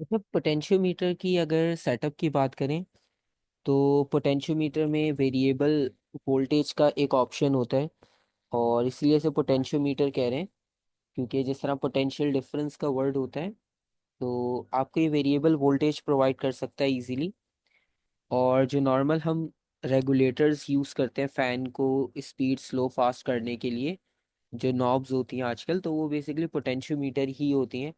अच्छा, पोटेंशियोमीटर की अगर सेटअप की बात करें तो पोटेंशियोमीटर में वेरिएबल वोल्टेज का एक ऑप्शन होता है, और इसलिए इसे पोटेंशियोमीटर कह रहे हैं। क्योंकि जिस तरह पोटेंशियल डिफरेंस का वर्ड होता है, तो आपको ये वेरिएबल वोल्टेज प्रोवाइड कर सकता है इजीली। और जो नॉर्मल हम रेगुलेटर्स यूज़ करते हैं फ़ैन को स्पीड स्लो फास्ट करने के लिए, जो नॉब्स होती हैं आजकल, तो वो बेसिकली पोटेंशियोमीटर ही होती हैं।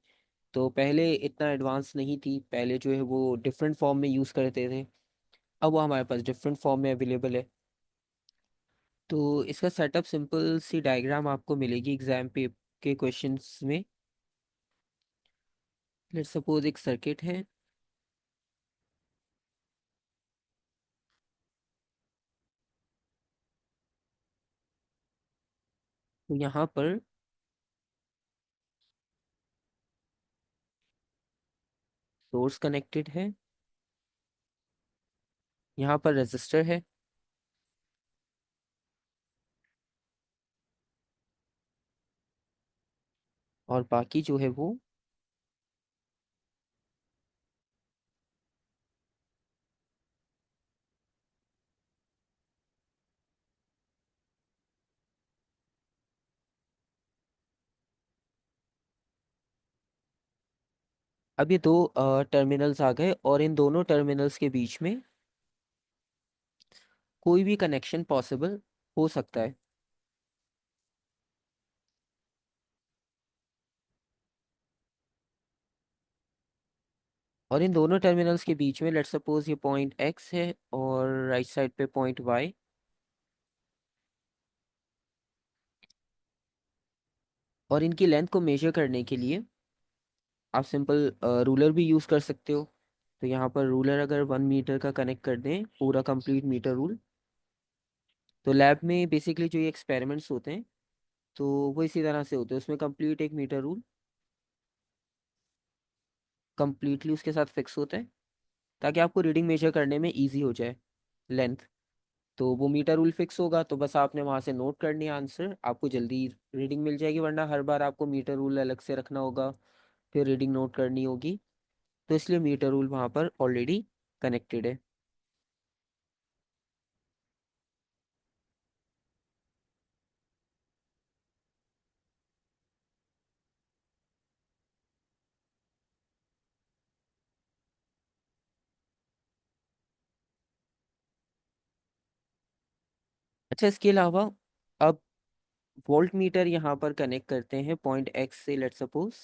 तो पहले इतना एडवांस नहीं थी, पहले जो है वो डिफरेंट फॉर्म में यूज़ करते थे। अब वो हमारे पास डिफरेंट फॉर्म में अवेलेबल है। तो इसका सेटअप सिंपल सी डायग्राम आपको मिलेगी एग्जाम पे के क्वेश्चंस में। लेट्स सपोज एक सर्किट है। तो यहाँ पर सोर्स कनेक्टेड है, यहाँ पर रेजिस्टर है, और बाकी जो है वो अब ये दो टर्मिनल्स आ गए, और इन दोनों टर्मिनल्स के बीच में कोई भी कनेक्शन पॉसिबल हो सकता है। और इन दोनों टर्मिनल्स के बीच में लेट्स सपोज ये पॉइंट एक्स है और राइट साइड पे पॉइंट वाई। और इनकी लेंथ को मेजर करने के लिए आप सिंपल रूलर भी यूज़ कर सकते हो। तो यहाँ पर रूलर अगर 1 मीटर का कनेक्ट कर दें, पूरा कंप्लीट मीटर रूल, तो लैब में बेसिकली जो ये एक्सपेरिमेंट्स होते हैं, तो वो इसी तरह से होते हैं। उसमें कंप्लीट एक मीटर रूल कंप्लीटली उसके साथ फिक्स होता है, ताकि आपको रीडिंग मेजर करने में ईजी हो जाए लेंथ। तो वो मीटर रूल फिक्स होगा, तो बस आपने वहाँ से नोट करनी है आंसर, आपको जल्दी रीडिंग मिल जाएगी। वरना हर बार आपको मीटर रूल अलग से रखना होगा, फिर रीडिंग नोट करनी होगी। तो इसलिए मीटर रूल वहाँ पर ऑलरेडी कनेक्टेड है। अच्छा, इसके अलावा अब वोल्ट मीटर यहाँ पर कनेक्ट करते हैं पॉइंट एक्स से, लेट सपोज।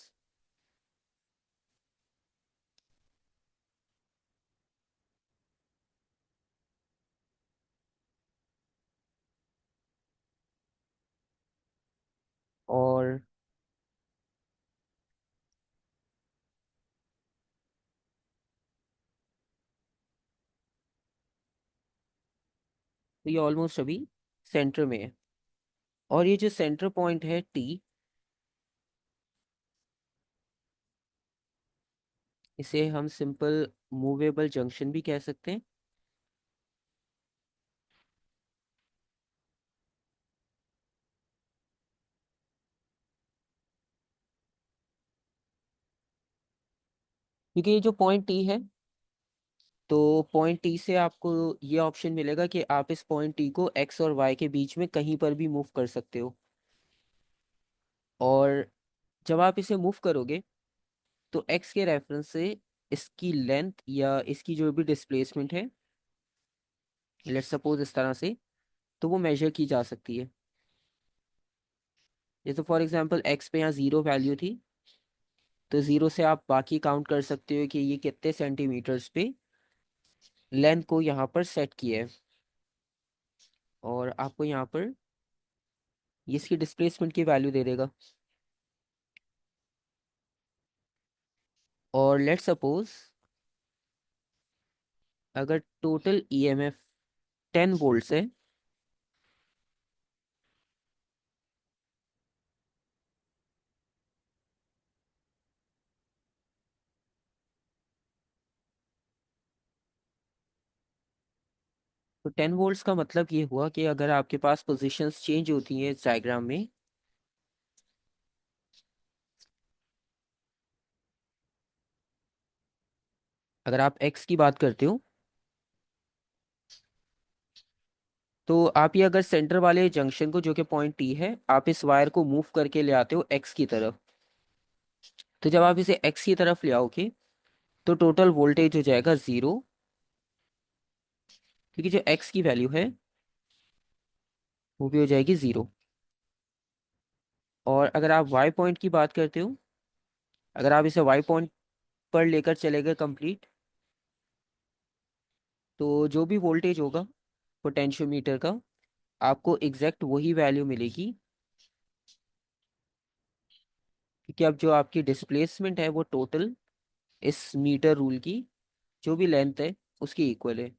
और तो ये ऑलमोस्ट अभी सेंटर में है। और ये जो सेंटर पॉइंट है टी, इसे हम सिंपल मूवेबल जंक्शन भी कह सकते हैं। क्योंकि ये जो पॉइंट टी है, तो पॉइंट टी से आपको ये ऑप्शन मिलेगा कि आप इस पॉइंट टी को एक्स और वाई के बीच में कहीं पर भी मूव कर सकते हो। और जब आप इसे मूव करोगे, तो एक्स के रेफरेंस से इसकी लेंथ या इसकी जो भी डिस्प्लेसमेंट है, लेट्स सपोज इस तरह से, तो वो मेजर की जा सकती है। जैसे फॉर एग्जांपल एक्स पे यहाँ ज़ीरो वैल्यू थी, तो ज़ीरो से आप बाकी काउंट कर सकते हो कि ये कितने सेंटीमीटर्स पे लेंथ को यहाँ पर सेट किया है। और आपको यहाँ पर ये इसकी डिस्प्लेसमेंट की वैल्यू दे देगा। और लेट्स सपोज अगर टोटल ईएमएफ 10 वोल्ट्स है, तो 10 वोल्ट्स का मतलब ये हुआ कि अगर आपके पास पोजीशंस चेंज होती हैं इस डायग्राम में, अगर आप एक्स की बात करते हो तो आप ये अगर सेंटर वाले जंक्शन को, जो कि पॉइंट टी है, आप इस वायर को मूव करके ले आते हो एक्स की तरफ। तो जब आप इसे एक्स की तरफ ले आओगे तो टोटल वोल्टेज हो जाएगा जीरो, क्योंकि जो एक्स की वैल्यू है वो भी हो जाएगी जीरो। और अगर आप वाई पॉइंट की बात करते हो, अगर आप इसे वाई पॉइंट पर लेकर चले गए कंप्लीट, तो जो भी वोल्टेज होगा पोटेंशियोमीटर का, आपको एग्जैक्ट वही वैल्यू मिलेगी, क्योंकि अब जो आपकी डिस्प्लेसमेंट है वो टोटल इस मीटर रूल की जो भी लेंथ है उसकी इक्वल है।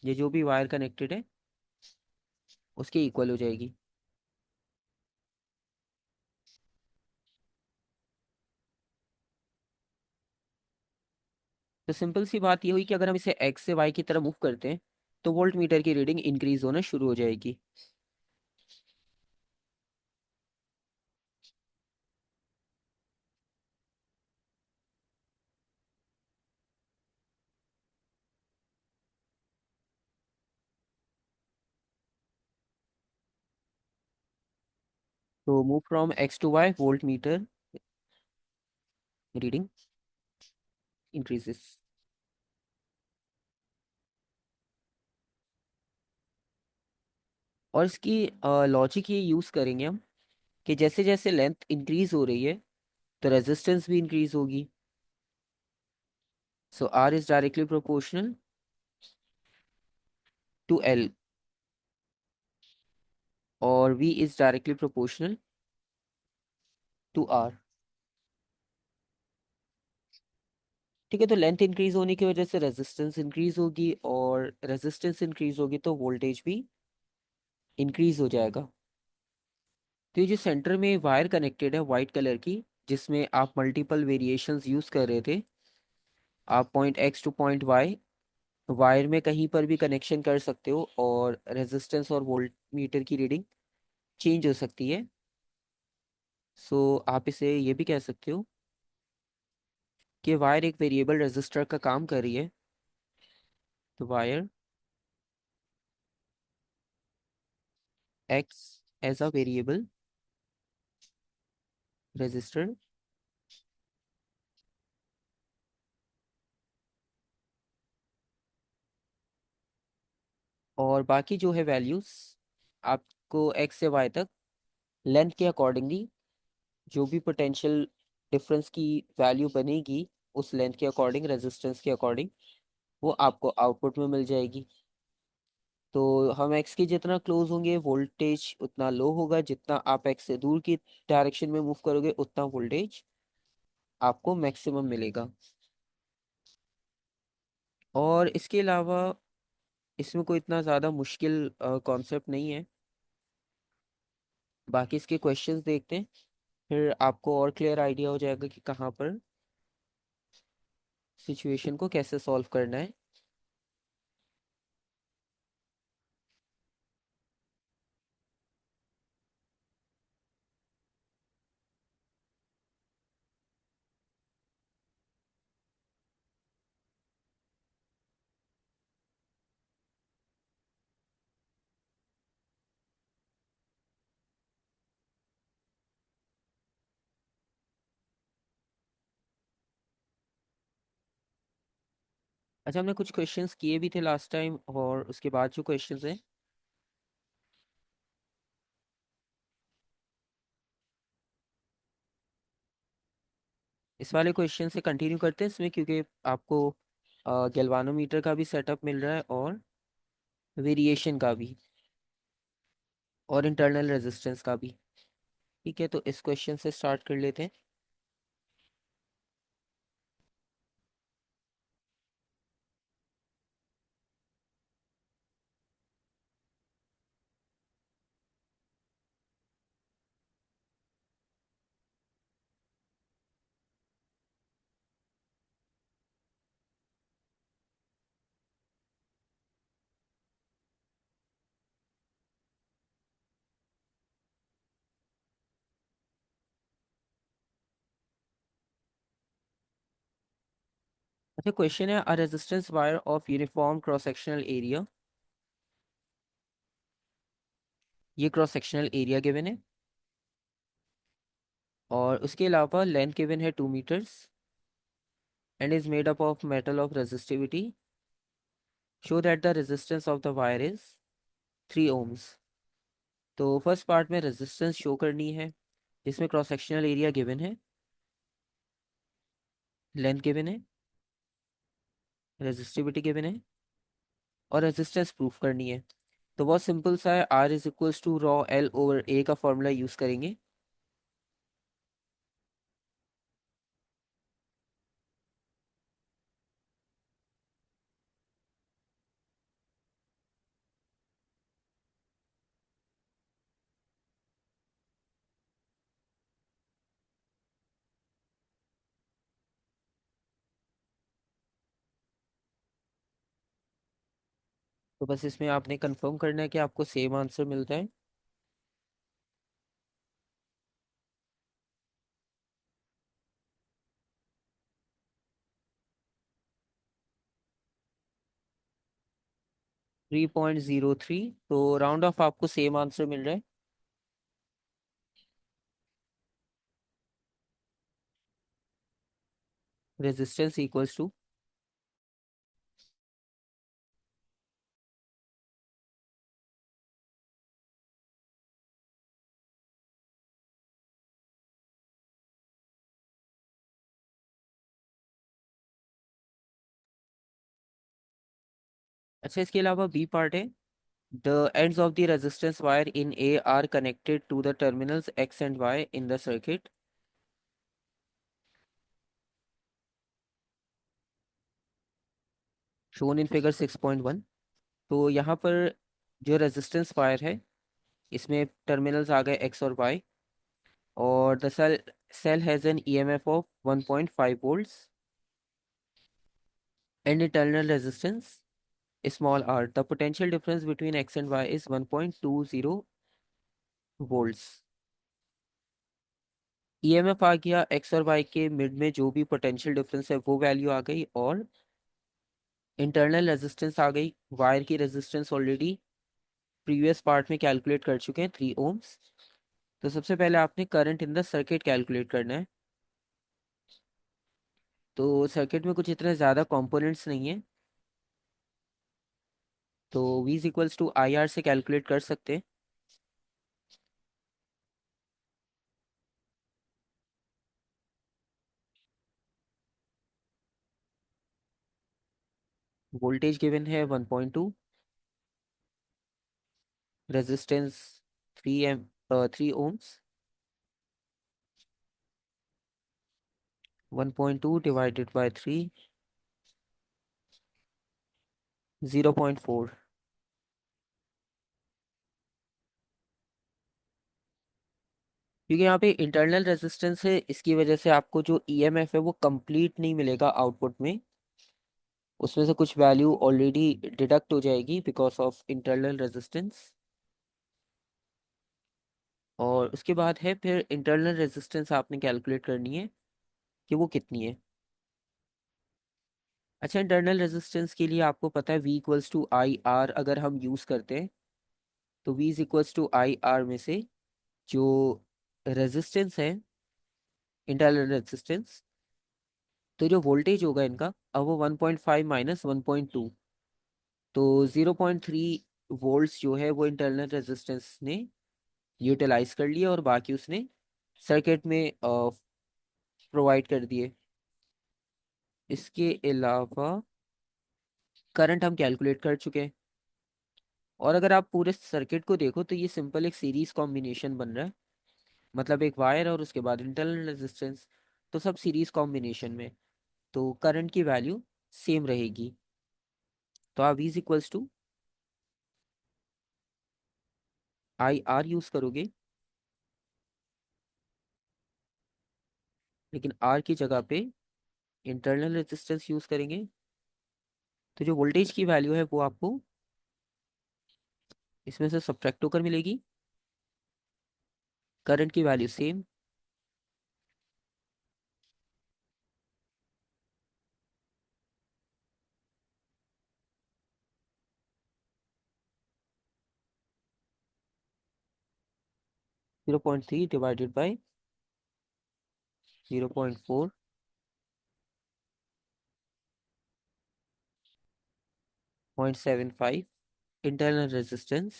ये जो भी वायर कनेक्टेड है उसके इक्वल हो जाएगी। तो सिंपल सी बात ये हुई कि अगर हम इसे एक्स से वाई की तरफ मूव करते हैं तो वोल्ट मीटर की रीडिंग इंक्रीज होना शुरू हो जाएगी। तो move from X to Y, voltmeter reading increases. और इसकी लॉजिक ये यूज करेंगे हम कि जैसे जैसे लेंथ इंक्रीज हो रही है तो रेजिस्टेंस भी इंक्रीज होगी। So R is directly proportional to L, और V is directly proportional to R. ठीक है, तो लेंथ इंक्रीज होने की वजह से रेजिस्टेंस इंक्रीज होगी, और रेजिस्टेंस इंक्रीज होगी तो वोल्टेज भी इंक्रीज हो जाएगा। तो ये जो सेंटर में वायर कनेक्टेड है वाइट कलर की, जिसमें आप मल्टीपल वेरिएशंस यूज कर रहे थे, आप point X to point Y wire में कहीं पर भी कनेक्शन कर सकते हो, और रेजिस्टेंस और वोल्ट मीटर की रीडिंग चेंज हो सकती है। सो आप इसे ये भी कह सकते हो कि वायर एक वेरिएबल रेजिस्टर का काम कर रही है। तो wire X as a variable resistor, और बाकी जो है वैल्यूज आपको एक्स से वाई तक लेंथ के अकॉर्डिंगली जो भी पोटेंशियल डिफरेंस की वैल्यू बनेगी उस लेंथ के अकॉर्डिंग, रेजिस्टेंस के अकॉर्डिंग, वो आपको आउटपुट में मिल जाएगी। तो हम एक्स के जितना क्लोज होंगे वोल्टेज उतना लो होगा, जितना आप एक्स से दूर की डायरेक्शन में मूव करोगे उतना वोल्टेज आपको मैक्सिमम मिलेगा। और इसके अलावा इसमें कोई इतना ज़्यादा मुश्किल कॉन्सेप्ट नहीं है। बाकी इसके क्वेश्चंस देखते हैं, फिर आपको और क्लियर आइडिया हो जाएगा कि कहाँ पर सिचुएशन को कैसे सॉल्व करना है। अच्छा, हमने कुछ क्वेश्चंस किए भी थे लास्ट टाइम, और उसके बाद जो क्वेश्चंस हैं इस वाले क्वेश्चन से कंटिन्यू करते हैं इसमें, क्योंकि आपको गैल्वानोमीटर का भी सेटअप मिल रहा है, और वेरिएशन का भी, और इंटरनल रेजिस्टेंस का भी। ठीक है, तो इस क्वेश्चन से स्टार्ट कर लेते हैं। अच्छा, क्वेश्चन है, a resistance wire of uniform cross sectional area. ये क्रॉस सेक्शनल एरिया गिवन है और उसके अलावा लेंथ गिवन है 2 metres and is made up of metal of resistivity. Show that the resistance of the wire is 3 ohms। तो first part में resistance show करनी है जिसमें क्रॉस सेक्शनल एरिया गिवन है, लेंथ गिवन है, रेजिस्टिविटी गिवन है और रेजिस्टेंस प्रूफ करनी है। तो बहुत सिंपल सा है, R is equals to rho L over A का फॉर्मूला यूज करेंगे। तो बस इसमें आपने कंफर्म करना है कि आपको सेम आंसर मिलता है। 3.03, तो राउंड ऑफ आपको सेम आंसर मिल रहा है। रेजिस्टेंस इक्वल्स टू, अच्छा इसके अलावा बी पार्ट है, the ends of the resistance wire in a are connected to the terminals X and Y in the circuit. Shown in figure 6.1। तो यहाँ पर जो रेजिस्टेंस वायर है इसमें टर्मिनल्स आ गए एक्स और वाई और the cell has an EMF of 1.5 volts and internal resistance small r। The potential difference between x and y is 1.20 volts। EMF आ गया, x और y के मिड में जो भी पोटेंशियल डिफरेंस है वो वैल्यू आ गई और इंटरनल रेजिस्टेंस आ गई। वायर की रेजिस्टेंस ऑलरेडी प्रीवियस पार्ट में कैलकुलेट कर चुके हैं, 3 ohms। तो सबसे पहले आपने current in the circuit calculate करना है। तो सर्किट में कुछ इतने ज़्यादा कंपोनेंट्स नहीं है, तो V is equals to I R से कैलकुलेट कर सकते हैं। वोल्टेज गिवन है 1.2, रेजिस्टेंस 3 ohms। 1.2 divided by 3, 0.4। क्योंकि यहाँ पे इंटरनल रेजिस्टेंस है इसकी वजह से आपको जो ईएमएफ है वो कंप्लीट नहीं मिलेगा आउटपुट में, उसमें से कुछ वैल्यू ऑलरेडी डिडक्ट हो जाएगी बिकॉज ऑफ इंटरनल रेजिस्टेंस। और उसके बाद है फिर इंटरनल रेजिस्टेंस आपने कैलकुलेट करनी है कि वो कितनी है। अच्छा, इंटरनल रेजिस्टेंस के लिए आपको पता है V equals to I R अगर हम यूज़ करते हैं तो V is equals to I R में से जो रेजिस्टेंस है, इंटरनल रेजिस्टेंस, तो जो वोल्टेज होगा इनका अब वो 1.5 माइनस 1.2, तो 0.3 वोल्ट्स जो है वो इंटरनल रेजिस्टेंस ने यूटिलाइज कर लिया और बाकी उसने सर्किट में प्रोवाइड कर दिए। इसके अलावा करंट हम कैलकुलेट कर चुके हैं और अगर आप पूरे सर्किट को देखो तो ये सिंपल एक सीरीज कॉम्बिनेशन बन रहा है, मतलब एक वायर और उसके बाद इंटरनल रेजिस्टेंस, तो सब सीरीज कॉम्बिनेशन में, तो करंट की वैल्यू सेम रहेगी। तो आप V equals to I R use करोगे लेकिन R की जगह पे इंटरनल रेजिस्टेंस यूज करेंगे, तो जो वोल्टेज की वैल्यू है वो आपको इसमें से सब्ट्रैक्ट होकर मिलेगी, करंट की value same. 0.3 divided by 0.4, 0.75 internal resistance.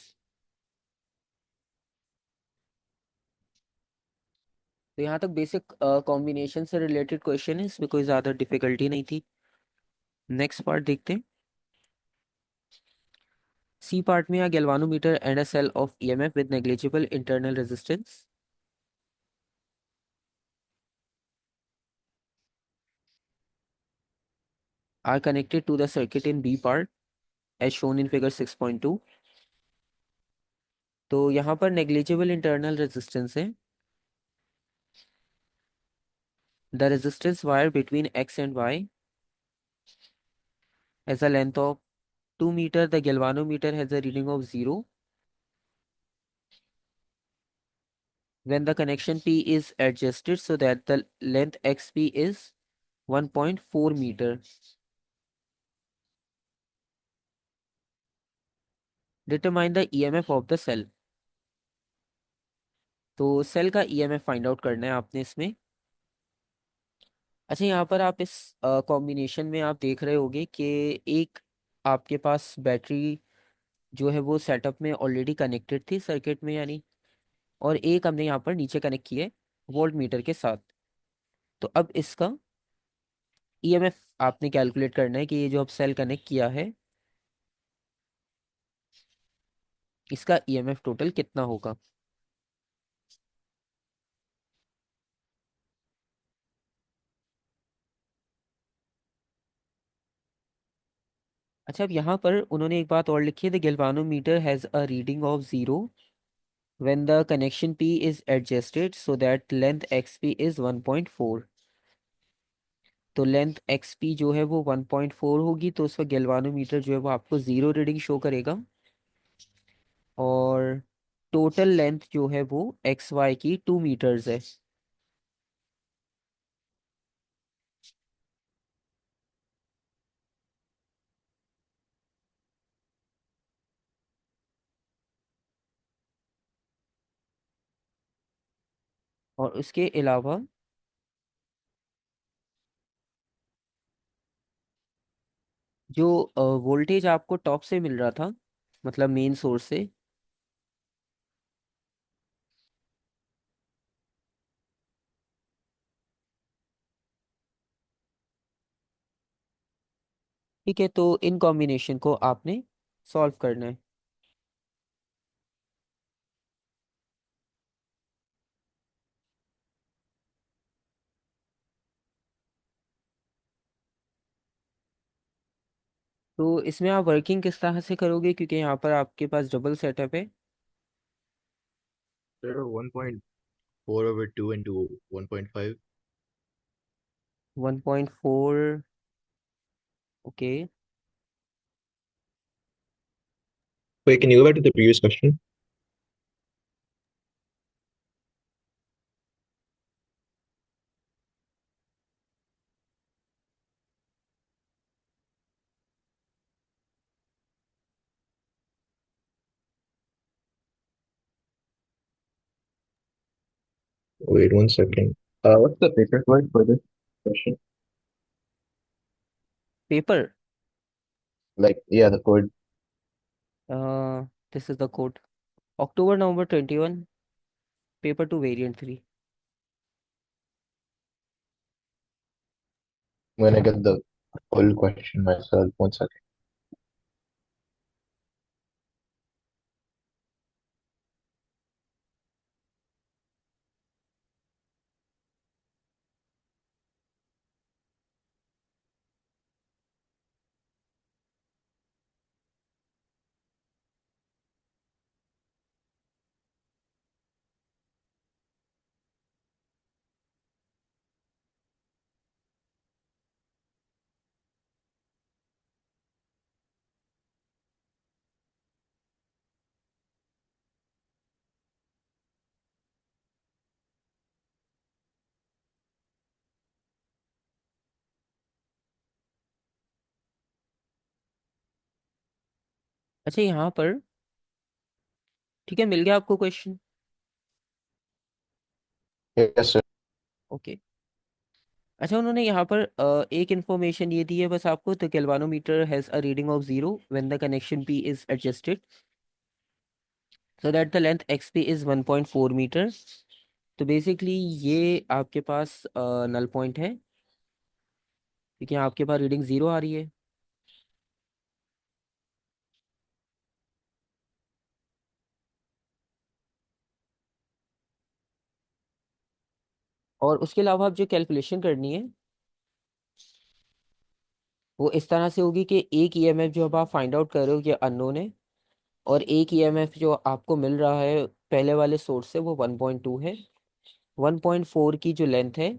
तो यहाँ तक बेसिक कॉम्बिनेशन से रिलेटेड क्वेश्चन है, इसमें कोई ज़्यादा डिफिकल्टी नहीं थी। नेक्स्ट पार्ट देखते हैं। सी पार्ट में, a galvanometer and a cell of EMF with negligible internal resistance are connected to the circuit in B part as shown in figure 6.2। तो यहाँ पर negligible internal resistance है। The resistance wire between X and Y has a length of 2 meter. The galvanometer has a reading of 0 when the connection P is adjusted so that the length XP is 1.4 meter. Determine the EMF of the cell। तो cell का EMF find out करना है आपने इसमें। अच्छा, यहाँ पर आप इस कॉम्बिनेशन में आप देख रहे होगे कि एक आपके पास बैटरी जो है वो सेटअप में ऑलरेडी कनेक्टेड थी सर्किट में यानी, और एक हमने यहाँ पर नीचे कनेक्ट की है वोल्ट मीटर के साथ। तो अब इसका ईएमएफ आपने कैलकुलेट करना है कि ये जो अब सेल कनेक्ट किया है इसका ईएमएफ टोटल कितना होगा। अच्छा, अब यहाँ पर उन्होंने एक बात और लिखी है, the galvanometer has a reading of 0 when the connection P is adjusted so that length XP is 1.4। तो लेंथ XP जो है वो 1.4 होगी, तो उसका गैल्वानोमीटर जो है वो आपको 0 रीडिंग शो करेगा। और टोटल लेंथ जो है वो XY की 2 मीटर्स है। और उसके अलावा जो वोल्टेज आपको टॉप से मिल रहा था, मतलब मेन सोर्स से, ठीक है, तो इन कॉम्बिनेशन को आपने सॉल्व करना है। तो इसमें आप वर्किंग किस तरह से करोगे, क्योंकि यहाँ पर आपके पास डबल सेटअप है। Sir, 1.4 over 2 into 1.5. 1.4, okay. Wait, can you go back to the previous question? Wait 1 second. What's the paper code for this question? Paper, Like, yeah, the code. This is the code, October November 21, paper two variant 3। I'm gonna get the full question myself. 1 second. अच्छा, यहाँ पर ठीक है, मिल गया आपको question. Yes, sir. Okay. अच्छा, उन्होंने यहाँ पर एक इन्फॉर्मेशन ये दी है बस आपको, the galvanometer has a reading of 0 when the connection P is adjusted so that the length X P is 1.4 metre. तो बेसिकली ये आपके पास नल पॉइंट है, क्योंकि आपके पास रीडिंग 0 आ रही है। और उसके अलावा आप जो कैलकुलेशन करनी है वो इस तरह से होगी कि एक ईएमएफ जो अब आप फाइंड आउट कर रहे हो ये अननोन है, और एक ईएमएफ जो आपको मिल रहा है पहले वाले सोर्स से वो 1.2 है। 1.4 की जो लेंथ है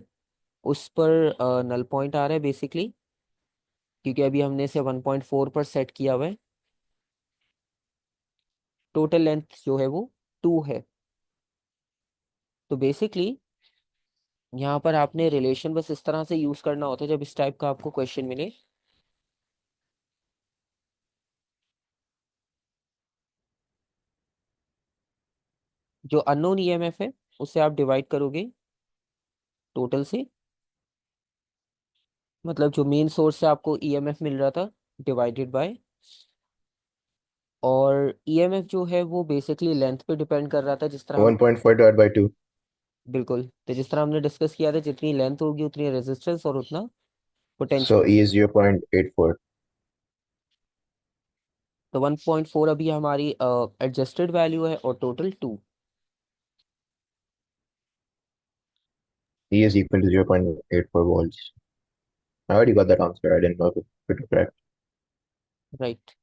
उस पर नल पॉइंट आ रहा है बेसिकली, क्योंकि अभी हमने इसे 1.4 पर सेट किया हुआ है। टोटल लेंथ जो है वो 2 है। तो बेसिकली यहाँ पर आपने रिलेशन बस इस तरह से यूज करना होता है जब इस टाइप का आपको क्वेश्चन मिले। जो अननोन ईएमएफ है उसे आप डिवाइड करोगे टोटल से, मतलब जो मेन सोर्स से आपको ईएमएफ मिल रहा था डिवाइडेड बाय, और ईएमएफ जो है वो बेसिकली लेंथ पे डिपेंड कर रहा था जिस तरह हम, 1.4 divided by 2. बिल्कुल, तो जिस तरह हमने डिस्कस किया था जितनी लेंथ होगी उतनी रेजिस्टेंस और उतना So पोटेंशियल। E is 0.84. तो 1.4 अभी हमारी एडजस्टेड वैल्यू है और total 2। E is equal to 0.84 volts. I already got that answer. I didn't know if it was correct. Right.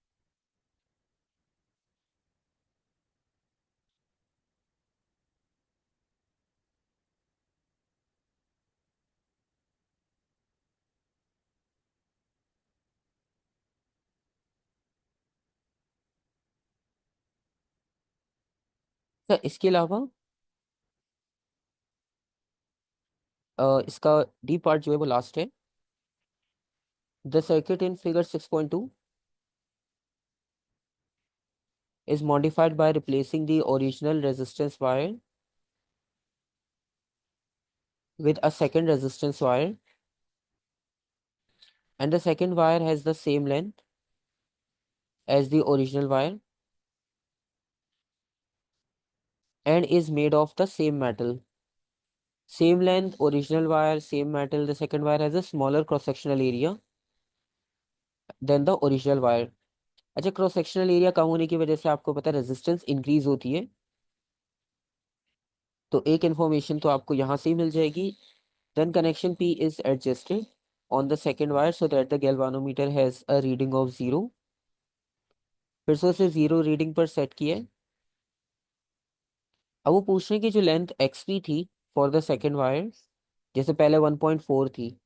Sir इसके अलावा इसका डी पार्ट जो है वो लास्ट है। The circuit in figure 6.2 is modified by replacing the original resistance wire with a second resistance wire, and the second wire has the same length as the original wire and is made of the same metal. Same length, original wire, same metal. The second wire has a smaller cross sectional area than the original wire. अच्छा, cross sectional area कम होने की वजह से आपको पता है resistance increase होती है। तो एक इन्फॉर्मेशन तो आपको यहाँ से ही मिल जाएगी। Then connection P is adjusted on the second wire so that the galvanometer has a reading of 0। फिर से उसे 0 रीडिंग पर सेट किया है। अब वो पूछ रहे हैं कि जो लेंथ एक्स पी थी फॉर द सेकेंड वायर, जैसे पहले 1.4 थी,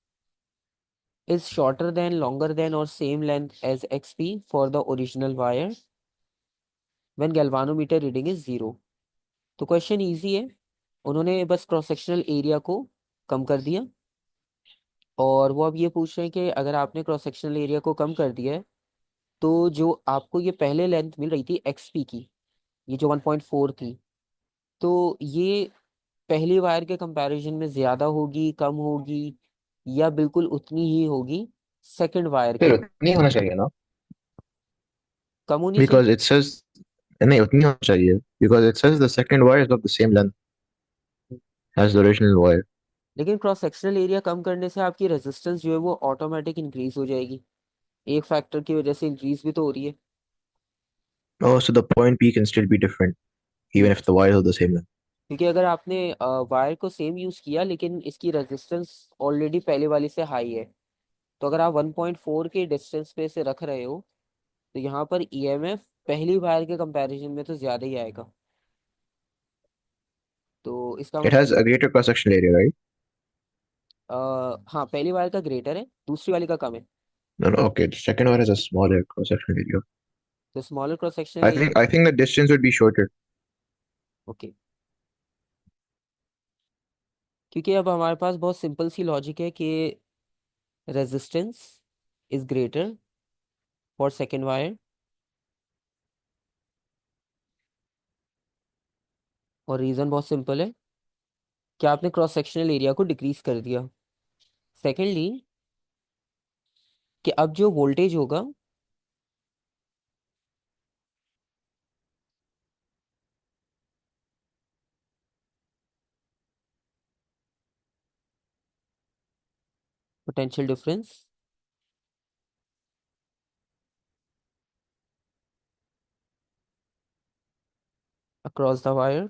is shorter than, longer than और same length as X P for the original wire when galvanometer reading is 0। तो क्वेश्चन इजी है, उन्होंने बस क्रॉस सेक्शनल एरिया को कम कर दिया, और वो अब ये पूछ रहे हैं कि अगर आपने क्रॉस सेक्शनल एरिया को कम कर दिया है तो जो आपको ये पहले लेंथ मिल रही थी एक्स पी की, ये जो 1.4 थी, तो ये पहली वायर के कंपैरिजन में ज्यादा होगी, कम होगी, या बिल्कुल उतनी ही होगी सेकंड वायर फिर के? उतनी होना चाहिए ना? कम होनी चाहिए। Because it says नहीं उतनी होना चाहिए. Because it says the second wire is of the same length as the original wire. लेकिन क्रॉस सेक्शनल एरिया कम करने से आपकी रेजिस्टेंस जो है वो ऑटोमेटिक इंक्रीज हो जाएगी, एक फैक्टर की वजह से इंक्रीज भी तो हो रही है। Oh, so the point P can still be different even hmm, if the wires are the same length. क्योंकि अगर आपने वायर को सेम यूज किया लेकिन इसकी रेजिस्टेंस ऑलरेडी पहले वाली से हाई है, तो अगर आप 1.4 के डिस्टेंस पे इसे रख रहे हो तो यहाँ पर ईएमएफ पहली वायर के कंपैरिजन में तो ज्यादा ही आएगा। तो इसका It मतलब, has a greater cross-sectional area, right? हाँ, पहली वायर का ग्रेटर है, दूसरी वाली का कम है। No, no, okay. The second one has a smaller cross-sectional area. तो smaller cross sectional I area. think I think the distance would be shorter. Okay, क्योंकि अब हमारे पास बहुत सिंपल सी लॉजिक है कि resistance is greater for second wire, और reason बहुत simple है क्या आपने क्रॉस सेक्शनल एरिया को डिक्रीज कर दिया। सेकेंडली, कि अब जो वोल्टेज होगा potential difference across the wire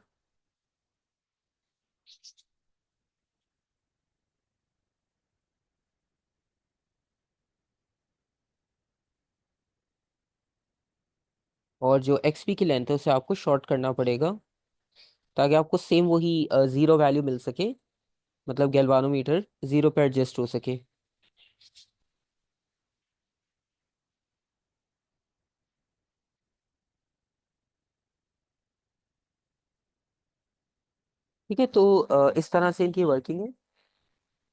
और जो एक्सपी की लेंथ है उसे आपको शॉर्ट करना पड़ेगा, ताकि आपको सेम वही जीरो वैल्यू मिल सके, मतलब गैल्वानोमीटर जीरो पे एडजस्ट हो सके। ठीक है, तो इस तरह से इनकी वर्किंग है।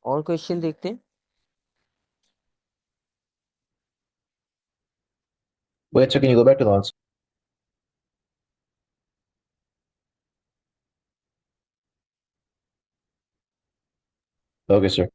और क्वेश्चन देखते हैं। Wait, so can you go back to the answer? Okay, sir.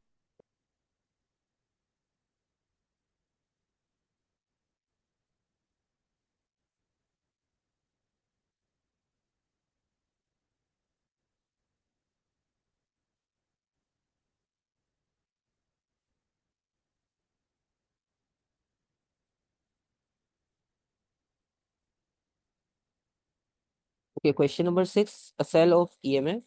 Okay, question number 6, a cell of EMF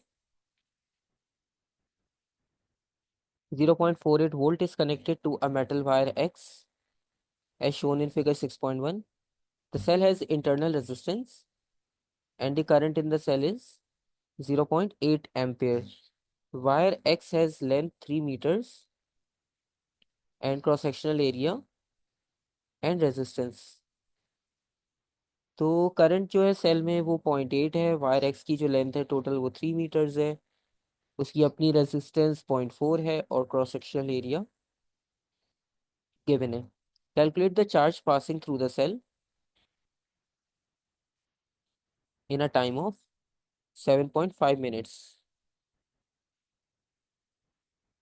0.48 volt is connected to a metal wire X as shown in figure 6.1. The cell has internal resistance and the current in the cell is 0.8 ampere. Wire X has length 3 meters and cross sectional area and resistance. तो current जो है cell में वो 0.8 है, wire x की जो length है total वो 3 मीटर्स है, उसकी अपनी रेजिस्टेंस 0.4 है और क्रॉस सेक्शनल एरिया गिवन है। Calculate the charge passing through the cell in a time of 7.5 minutes.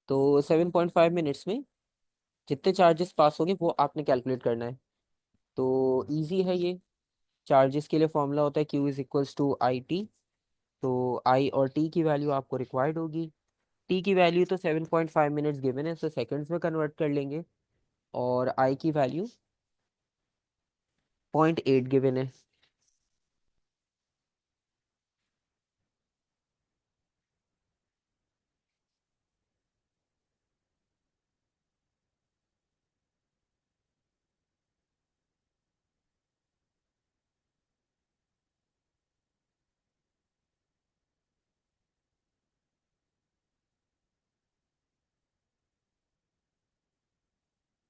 तो 7.5 मिनट्स में जितने चार्जेस पास होंगे वो आपने कैलकुलेट करना है। तो इजी है ये। चार्जेस के लिए फॉर्मूला होता है Q is equals to I T. तो आई और टी की वैल्यू आपको रिक्वायर्ड होगी। टी की वैल्यू तो 7.5 मिनट्स गिवन है, तो सेकंड्स में कन्वर्ट कर लेंगे। और आई की वैल्यू 0.8 गिवन है।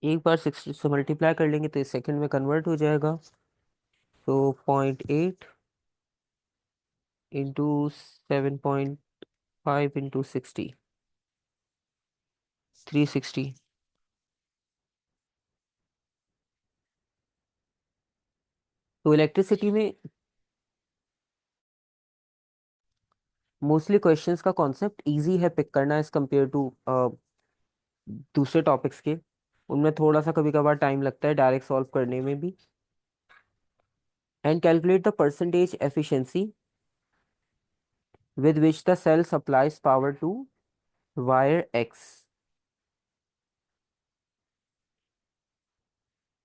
एक बार 60 से मल्टीप्लाई कर लेंगे तो इस सेकंड में कन्वर्ट हो जाएगा। तो 0.8 इंटू 7.5 इंटू 60, 360। तो इलेक्ट्रिसिटी में मोस्टली क्वेश्चंस का कॉन्सेप्ट इजी है पिक करना एज कम्पेयर टू दूसरे टॉपिक्स के। उनमें थोड़ा सा कभी कभार टाइम लगता है डायरेक्ट सॉल्व करने में भी। And calculate the percentage efficiency with which the cell supplies power to wire X।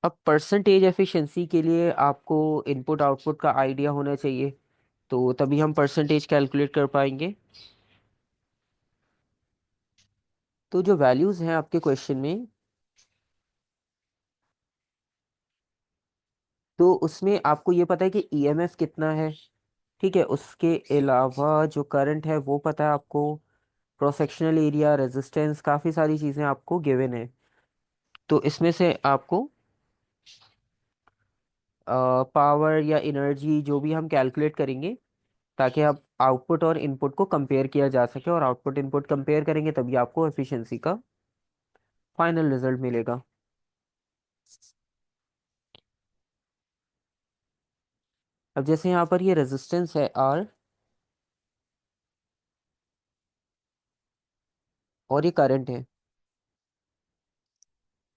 अब परसेंटेज एफिशिएंसी के लिए आपको इनपुट आउटपुट का आइडिया होना चाहिए, तो तभी हम परसेंटेज कैलकुलेट कर पाएंगे। तो जो वैल्यूज हैं आपके क्वेश्चन में, तो उसमें आपको ये पता है कि ईएमएफ कितना है। ठीक है, उसके अलावा जो करंट है वो पता है आपको, क्रॉस सेक्शनल एरिया, रेजिस्टेंस, काफ़ी सारी चीज़ें आपको गिवन है। तो इसमें से आपको पावर या एनर्जी जो भी हम कैलकुलेट करेंगे, ताकि आप आउटपुट और इनपुट को कंपेयर किया जा सके, और आउटपुट इनपुट कंपेयर करेंगे तभी आपको एफिशिएंसी का फाइनल रिजल्ट मिलेगा। अब जैसे यहाँ पर ये रेजिस्टेंस है आर, और ये करंट है।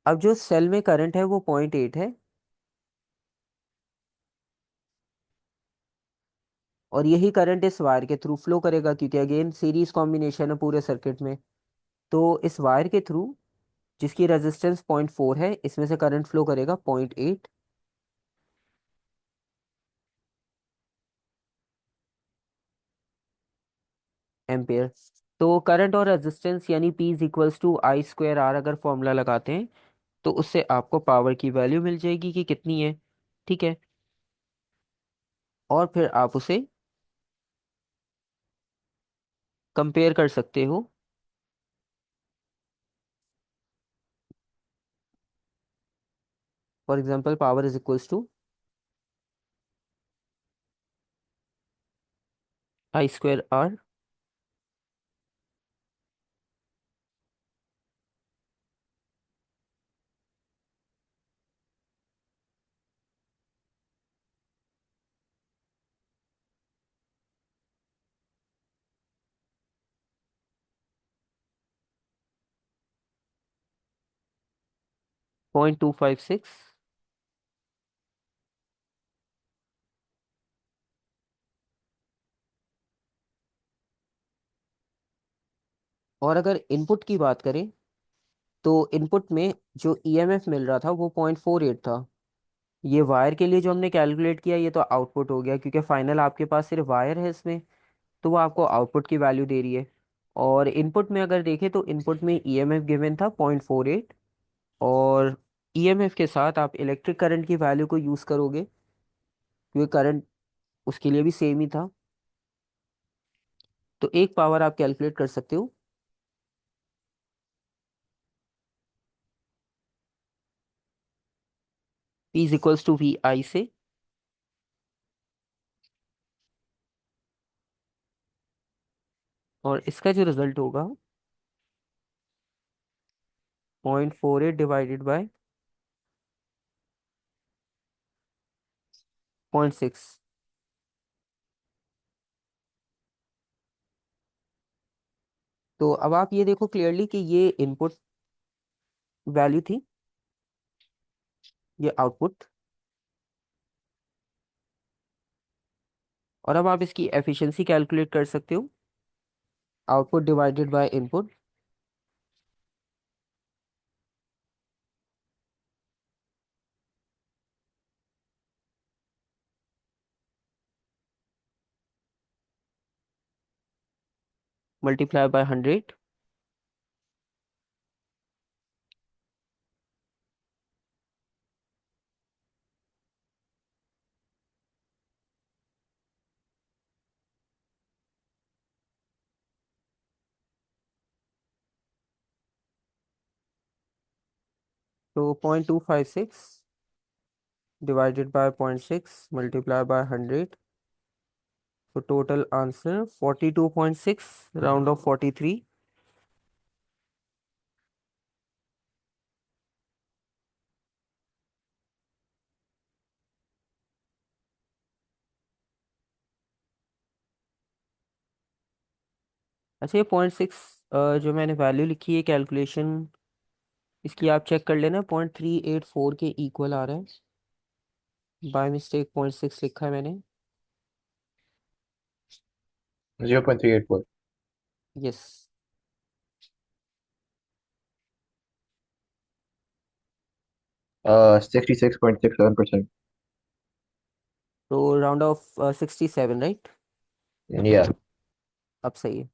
अब जो सेल में करंट है वो 0.8 है, और यही करंट इस वायर के थ्रू फ्लो करेगा, क्योंकि अगेन सीरीज कॉम्बिनेशन है पूरे सर्किट में। तो इस वायर के थ्रू, जिसकी रेजिस्टेंस 0.4 है, इसमें से करंट फ्लो करेगा 0.8 एम्पेयर। तो करंट और रेजिस्टेंस यानी P is equals to I square R अगर फॉर्मूला लगाते हैं, तो उससे आपको पावर की वैल्यू मिल जाएगी कि कितनी है। ठीक है, और फिर आप उसे कंपेयर कर सकते हो। For example power is equals to I square R. 0.256। और अगर इनपुट की बात करें, तो इनपुट में जो ईएमएफ मिल रहा था वो 0.48 था। ये वायर के लिए जो हमने कैलकुलेट किया, ये तो आउटपुट हो गया, क्योंकि फाइनल आपके पास सिर्फ वायर है इसमें, तो वो आपको आउटपुट की वैल्यू दे रही है। और इनपुट में अगर देखें तो इनपुट में ईएमएफ गिवन था 0.48, और ईएमएफ के साथ आप इलेक्ट्रिक करंट की वैल्यू को यूज़ करोगे, क्योंकि करंट उसके लिए भी सेम ही था। तो एक पावर आप कैलकुलेट कर सकते हो, P is equals to V I से। और इसका जो रिजल्ट होगा, 0.48 डिवाइडेड बाय 0.6। तो अब आप ये देखो क्लियरली कि ये इनपुट वैल्यू थी, ये आउटपुट। और अब आप इसकी एफिशिएंसी कैलकुलेट कर सकते हो, output divided by input, multiply by 100। तो 0.256 डिवाइडेड बाय 0.6 मल्टीप्लाई बाय 100। तो टोटल आंसर 42.6, राउंड ऑफ 43। अच्छा, ये 0.6 जो मैंने वैल्यू लिखी है कैलकुलेशन, इसकी आप चेक कर लेना, 0.384 के इक्वल आ रहा है। बाय मिस्टेक 0.6 लिखा है मैंने। 0.384. यस। 66.67%. तो राउंड ऑफ 67, राइट। Yeah. अब सही है।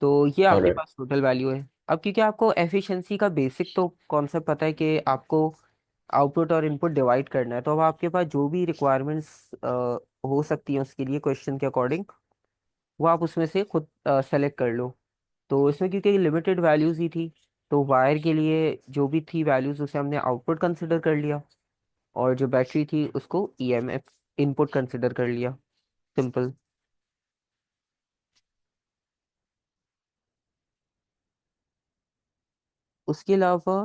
तो ये All आपके right. पास टोटल वैल्यू है। अब क्योंकि आपको एफिशिएंसी का बेसिक तो कॉन्सेप्ट पता है कि आपको आउटपुट और इनपुट डिवाइड करना है, तो अब आपके पास जो भी रिक्वायरमेंट्स हो सकती हैं उसके लिए क्वेश्चन के अकॉर्डिंग, वो आप उसमें से खुद सेलेक्ट कर लो। तो इसमें क्योंकि लिमिटेड वैल्यूज ही थी, तो वायर के लिए जो भी थी वैल्यूज उसे हमने आउटपुट कंसिडर कर लिया, और जो बैटरी थी उसको ईएमएफ इनपुट कंसिडर कर लिया। सिंपल। उसके अलावा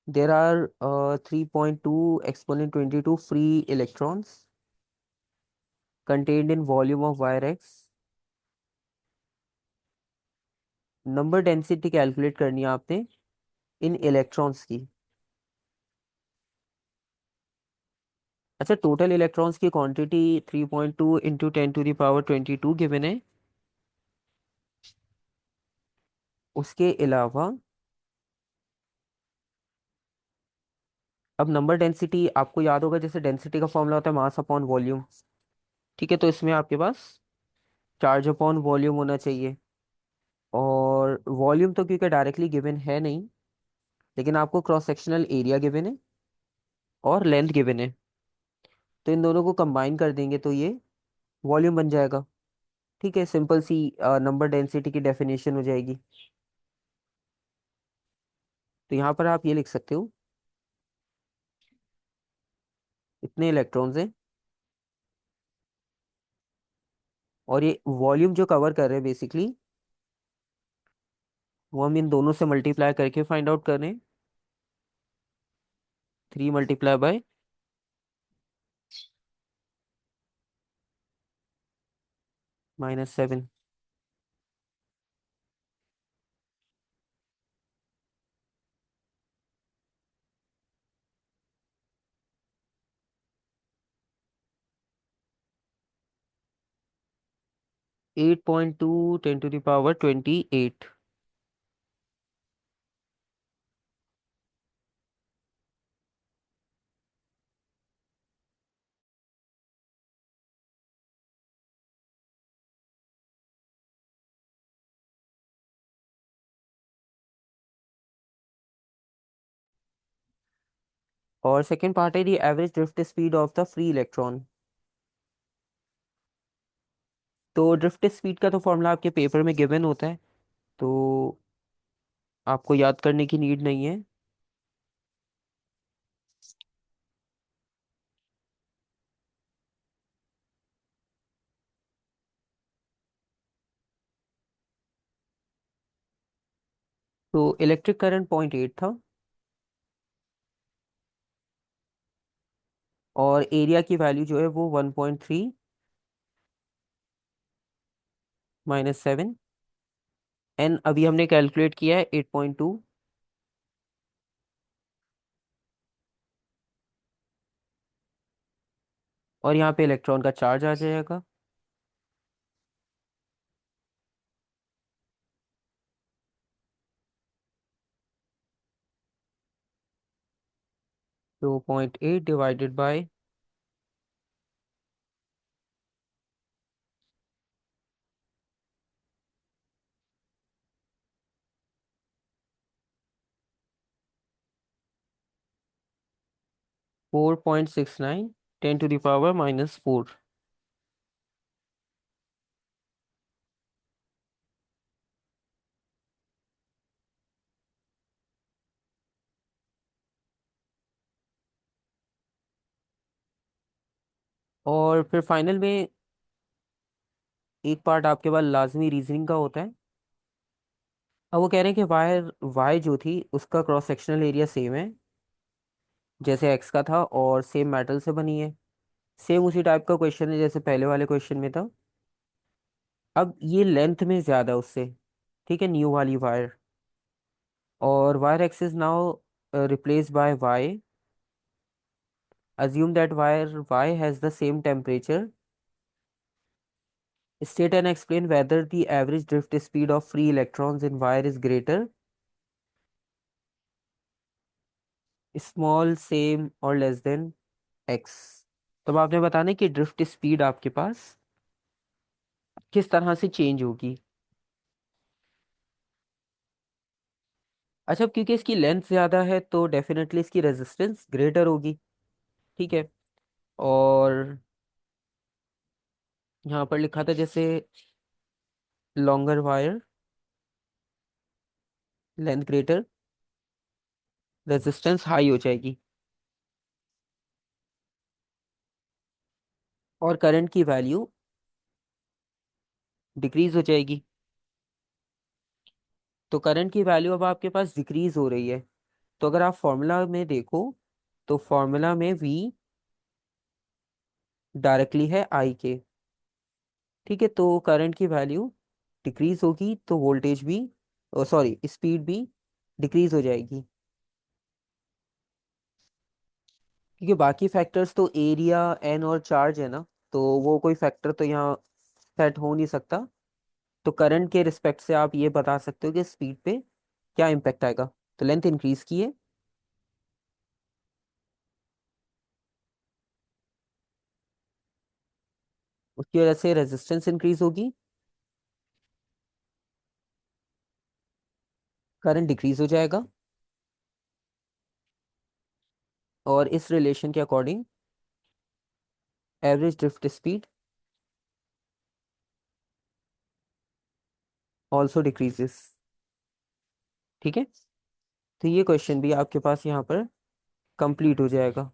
there are 3.2 exponent 22 free electrons contained in volume of wire X number density calculate करनी है आपने इन इलेक्ट्रॉन्स की। अच्छा, टोटल इलेक्ट्रॉन्स की क्वांटिटी 3.2 इंटू 10⁻22 गिवन है। उसके अलावा अब नंबर डेंसिटी आपको याद होगा, जैसे डेंसिटी का फॉर्मूला होता है मास अपॉन वॉल्यूम। ठीक है, तो इसमें आपके पास चार्ज अपॉन वॉल्यूम होना चाहिए। और वॉल्यूम तो क्योंकि डायरेक्टली गिवन है नहीं, लेकिन आपको क्रॉस सेक्शनल एरिया गिवन है और लेंथ गिवन है। तो इन दोनों को कंबाइन कर देंगे तो ये वॉल्यूम बन जाएगा। ठीक है, सिंपल सी नंबर डेंसिटी की डेफिनेशन हो जाएगी। तो यहाँ पर आप ये लिख सकते हो, इतने इलेक्ट्रॉन्स हैं और ये वॉल्यूम जो कवर कर रहे हैं बेसिकली, वो हम इन दोनों से मल्टीप्लाई करके फाइंड आउट कर रहे हैं। 3 × -7। 8.2 10⁻28। और सेकेंड पार्ट है the average drift speed of the free electron. तो ड्रिफ्ट स्पीड का तो फॉर्मूला आपके पेपर में गिवन होता है, तो आपको याद करने की नीड नहीं है। तो इलेक्ट्रिक करंट 0.8 था और एरिया की वैल्यू जो है वो 1.3 -7। एन अभी हमने कैलकुलेट किया है 8.2। और यहाँ पे इलेक्ट्रॉन का चार्ज आ जाएगा। तो 0.8 डिवाइडेड बाय 4.69 10⁻⁻4। और फिर फाइनल में एक पार्ट आपके पास लाजमी रीजनिंग का होता है। अब वो कह रहे हैं कि वायर वाई जो थी उसका क्रॉस सेक्शनल एरिया सेम है जैसे एक्स का था और सेम मेटल से बनी है। सेम उसी टाइप का क्वेश्चन है जैसे पहले वाले क्वेश्चन में था। अब ये लेंथ में ज्यादा है उससे। ठीक है, न्यू वाली वायर। और wire X is now replace by Y. assume that wire y has the same temperature. State and explain whether the average drift speed of free electrons in wire is greater, small, same or less than x। तो अब आपने बताना है कि drift speed आपके पास किस तरह से चेंज होगी। अच्छा, अब क्योंकि इसकी लेंथ ज्यादा है तो डेफिनेटली इसकी रेजिस्टेंस ग्रेटर होगी। ठीक है। और यहाँ पर लिखा था जैसे longer wire length greater, resistance high हो जाएगी और करंट की वैल्यू डिक्रीज हो जाएगी। तो करंट की वैल्यू अब आपके पास डिक्रीज हो रही है। तो अगर आप फॉर्मूला में देखो तो फॉर्मूला में v डायरेक्टली है I के। ठीक है, तो करंट की वैल्यू डिक्रीज होगी तो वोल्टेज भी ओ सॉरी, स्पीड भी डिक्रीज हो जाएगी, क्योंकि बाकी फैक्टर्स तो एरिया, एन और चार्ज है ना, तो वो कोई फैक्टर तो यहाँ सेट हो नहीं सकता। तो करंट के रिस्पेक्ट से आप ये बता सकते हो कि स्पीड पे क्या इम्पेक्ट आएगा। तो लेंथ इंक्रीज की है, उसकी वजह से रेजिस्टेंस इंक्रीज होगी, करंट डिक्रीज हो जाएगा, और इस रिलेशन के according average drift speed also decreases. ठीक है, तो ये क्वेश्चन भी आपके पास यहाँ पर कंप्लीट हो जाएगा।